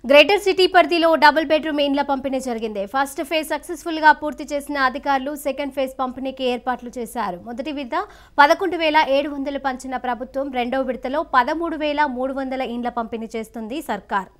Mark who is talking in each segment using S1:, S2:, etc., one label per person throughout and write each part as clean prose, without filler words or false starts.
S1: Greater city పరిధిలో double bedroom ఇండ్ల పంపిణీ జరిగింది. ఫస్ట్ ఫేజ్ సక్సెస్ఫుల్ గా పూర్తి చేసిన అధికారులు సెకండ్ ఫేజ్ పంపిణీకి ఏర్పాట్లు చేశారు. మొదటి విడత 11,700 పంచిన ప్రభుత్వం రెండవ విడతలో 13,300 ఇండ్ల పంపిణీ చేస్తుంది సర్కార్.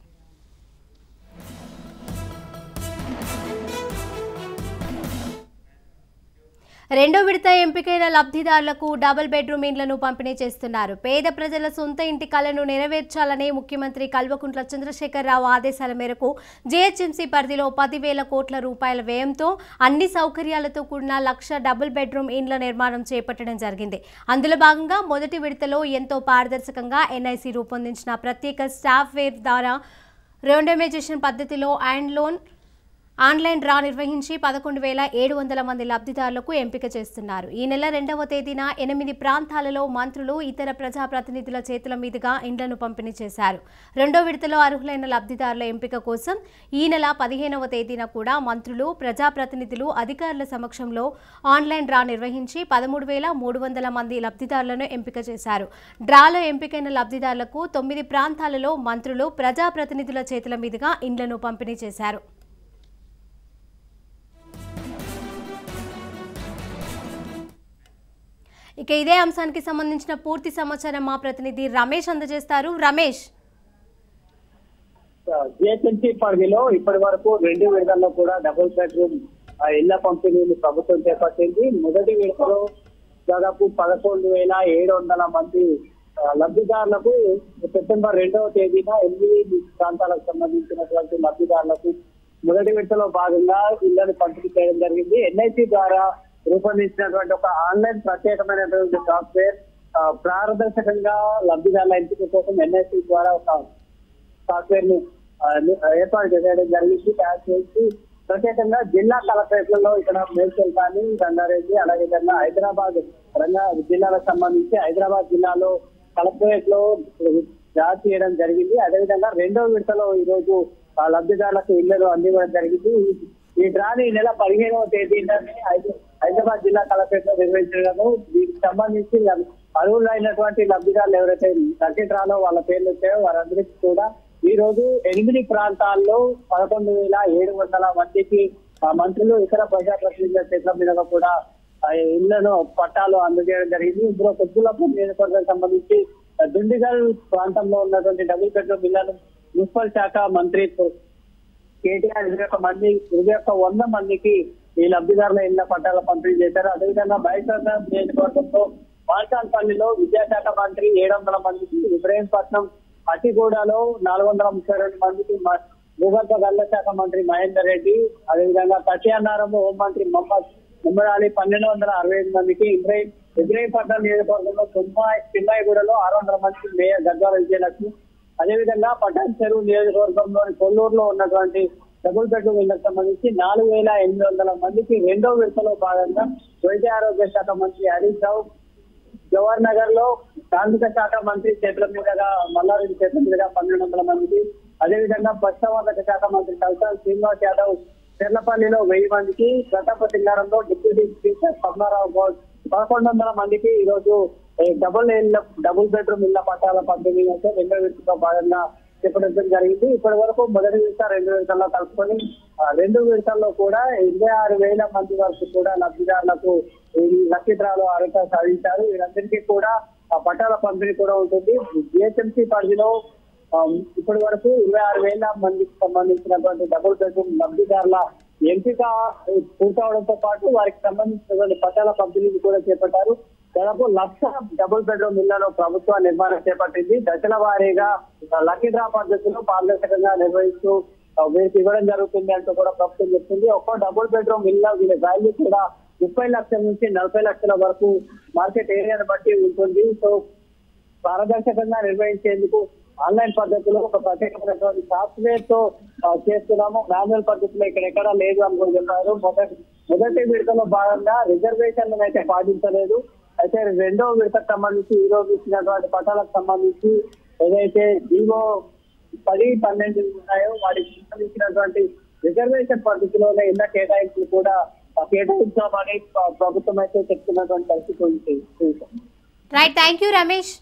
S1: రెండో విడత ఎంపికైన లబ్ధిదారులకు డబుల్ బెడ్రూమ్ ఇండ్లను పంపిణీ చేస్తున్నారు. పేద ప్రజల సొంత ఇంటి కలను నెరవేర్చాలనే ముఖ్యమంత్రి కల్వకుంట్ల చంద్రశేఖరరావు ఆదేశాల మేరకు జీహెచ్ఎంసీ పరిధిలో 10,000 కోట్ల రూపాయల వ్యయంతో అన్ని సౌకర్యాలతో కూడిన 1,00,000 డబుల్ బెడ్రూమ్ ఇండ్ల నిర్మాణం చేపట్టడం జరిగింది. అందులో భాగంగా మొదటి విడతలో ఎంతో పారదర్శకంగా ఎన్ఐసి రూపొందించిన ప్రత్యేక సాఫ్ట్వేర్ ద్వారా ర్యాండమైజేషన్ పద్ధతిలో ఆన్లైన్ డ్రా నిర్వహించి 11,700 మంది లబ్ధిదారులకు ఎంపిక చేస్తున్నారు. ఈ నెల 2వ తేదీన 8 ప్రాంతాలలో మంత్రులు ఇతర ప్రజాప్రతినిధుల చేతుల మీదుగా ఇండ్లను పంపిణీ చేశారు. రెండో విడతలో అర్హులైన లబ్ధిదారుల ఎంపిక కోసం ఈ నెల 15వ తేదీన కూడా మంత్రులు ప్రజాప్రతినిధులు అధికారుల సమక్షంలో ఆన్లైన్ డ్రా నిర్వహించి 13,300 మంది లబ్ధిదారులను ఎంపిక చేశారు. డ్రాలో ఎంపికైన లబ్ధిదారులకు 9 ప్రాంతాలలో మంత్రులు ప్రజాప్రతినిధుల చేతుల మీదుగా ఇండ్లను పంపిణీ చేశారు. ఇక ఇదే అంశానికి సంబంధించిన పూర్తి సమాచారం మా ప్రతినిధి రమేష్ అందజేస్తారు. రమేష్,
S2: జిహెచ్ఎంసీ పరిధిలో ఇప్పటి వరకు 2 విడతల్లో కూడా డబుల్ బెడ్రూమ్ ఇళ్ల పంపిణీని ప్రభుత్వం చేపట్టింది. మొదటి విడతలో దాదాపు 11,700 మంది లబ్ధిదారులకు సెప్టెంబర్ 2వ తేదీన 8 ప్రాంతాలకు సంబంధించినటువంటి లబ్ధిదారులకు మొదటి విడతలో భాగంగా ఇళ్లను పంపిణీ చేయడం జరిగింది. ఎన్ఐసి ద్వారా రూపొందించినటువంటి ఒక ఆన్లైన్ ప్రత్యేకమైనటువంటి సాఫ్ట్వేర్ పారదర్శకంగా లబ్ధిదారుల ఎంపిక కోసం ఎన్ఐసి ద్వారా ఒక సాఫ్ట్వేర్ ని ఏర్పాటు చేయడం జరిగింది. తయారు చేసి ప్రత్యేకంగా జిల్లా కలెక్టరేట్లలో ఇక్కడ మేడ్చల్ కానీ రంగారెడ్డి అలాగే హైదరాబాద్ జిల్లాలకు సంబంధించి హైదరాబాద్ జిల్లాలో కలెక్టరేట్ లో డ్రా చేయడం జరిగింది. అదేవిధంగా రెండో విడతలో ఈ రోజు లబ్ధిదారులకు ఇళ్లను అందివ్వడం జరిగింది. ఈ డ్రాని ఈ నెల 15వ తేదీన హైదరాబాద్ జిల్లా కలెక్టరేట్ లో నిర్వహించడము. దీనికి సంబంధించి అర్హులైనటువంటి లబ్ధిదారులు ఎవరైతే లక్కీ డ్రాలో వాళ్ళ పేర్లు వచ్చాయో వారందరికీ కూడా ఈ రోజు 8 ప్రాంతాల్లో 11,700 మందికి మంత్రులు ఇతర ప్రజాప్రతినిధుల చేతుల మీద కూడా ఇళ్లను పట్టాలు అందజేయడం జరిగింది. ఇందులో కొద్దులపూర్ నియోజకవర్గానికి సంబంధించి దుండిగల్ ప్రాంతంలో ఉన్నటువంటి డబుల్ బెడ్రూమ్ ఇళ్లను మున్సిపల్ శాఖ మంత్రి కేటీఆర్ 100 మందికి ఈ లబ్ధిదారుల ఇళ్ల పట్టాల పంపిణీ చేశారు. అదేవిధంగా బైసర్నాథ్ నియోజకవర్గంలో మాల్కాన్పల్లిలో విద్యాశాఖ మంత్రి 700 మందికి, ఇబ్రహీంపట్నం అటిగూడలో 432 మందికి భూగర్భ గల్ల శాఖ మంత్రి మహేందర్ రెడ్డి, అదేవిధంగా కట్యానారంలో హోంమంత్రి ముహమ్మద్ అలీ 1,265 మందికి, ఇబ్రహీంపట్నం నియోజకవర్గంలో తిమ్మాయిగూడలో 600 మందికి మేయర్ గద్వాల విజయలక్ష్మి, అదేవిధంగా పటాన్ చెరువు నియోజకవర్గంలోని కొల్లూరులో ఉన్నటువంటి డబుల్ బెడ్రూమ్ ఇళ్లకు సంబంధించి 4,800 మందికి రెండో విడతలో భాగంగా వైద్య ఆరోగ్య శాఖ మంత్రి హరీష్ రావు, జవహర్ నగర్ లో కార్మిక శాఖ మంత్రి చేతుల మీదుగా మల్లారెడ్డి చేతుల మీదుగా 1,200 మందికి, అదేవిధంగా పశుసంవర్ధక శాఖ మంత్రి కల్సాల్ శ్రీనివాస్ యాదవ్ చెర్లపల్లిలో 1000 మందికి, ప్రతాప సింగారంలో డిప్యూటీ స్పీకర్ పద్మారావు గౌడ్ 1,100 మందికి ఈ రోజు డబుల్ బెడ్రూమ్ ఇళ్ల పట్టాల పంపిణీ అయితే రెండో విడతలో భాగంగా చేపట్టడం జరిగింది. ఇప్పటి వరకు మొదటి విడత 2 విడతల్లో కలుపుకొని 2 విడతల్లో కూడా 26,000 మంది వరకు కూడా లబ్ధిదారులకు లక్కీ డ్రాలో అర్హత సాధించారు. వీరందరికీ కూడా పట్టాల పంపిణీ కూడా ఉంటుంది. జిహెచ్ఎంసీ పరిధిలో ఇప్పటి వరకు 26,000 మందికి సంబంధించినటువంటి డబుల్ బెడ్రూమ్ లబ్ధిదారుల ఎంపిక పూర్తవడంతో పాటు వారికి సంబంధించినటువంటి పట్టాల పంపిణీని కూడా చేపట్టారు. దాదాపు 1,00,000 డబుల్ బెడ్రూమ్ ఇళ్లలో ప్రభుత్వ నిర్మాణం చేపట్టింది. దశల వారీగా లక్కీ డ్రా పద్ధతిలో పారదర్శకంగా నిర్వహిస్తూ వీరికి ఇవ్వడం జరుగుతుంది అంటూ కూడా ప్రభుత్వం చెప్తుంది. ఒక్కో డబుల్ బెడ్రూమ్ ఇళ్ల వీళ్ళ వాల్యూ కూడా 30 లక్షల నుంచి 40 లక్షల వరకు మార్కెట్ ఏరియాను బట్టి ఉంటుంది. సో పారదర్శకంగా నిర్వహించేందుకు ఆన్లైన్ పద్ధతిలో ఒక ప్రత్యేకమైనటువంటి సాఫ్ట్వేర్ తో చేస్తున్నాము. మాన్యువల్ పద్ధతిలో ఇక్కడ ఎక్కడా లేదు అని కూడా చెప్పారు. మొదటి విడతలో భాగంగా రిజర్వేషన్లను అయితే పాటించలేదు. అయితే రెండో విడతకు సంబంధించి ఈ రోజు ఇచ్చినటువంటి పట్టాలకు సంబంధించి ఏదైతే జీవో 10, 12 ఉన్నాయో వాటికి సంబంధించినటువంటి రిజర్వేషన్ పద్ధతిలోనే ఇళ్ల కేటాయింపులు కూడా కేటాయించామని ప్రభుత్వం అయితే చెప్తున్నటువంటి పరిస్థితి ఉంది.
S1: Right, thank you Ramesh.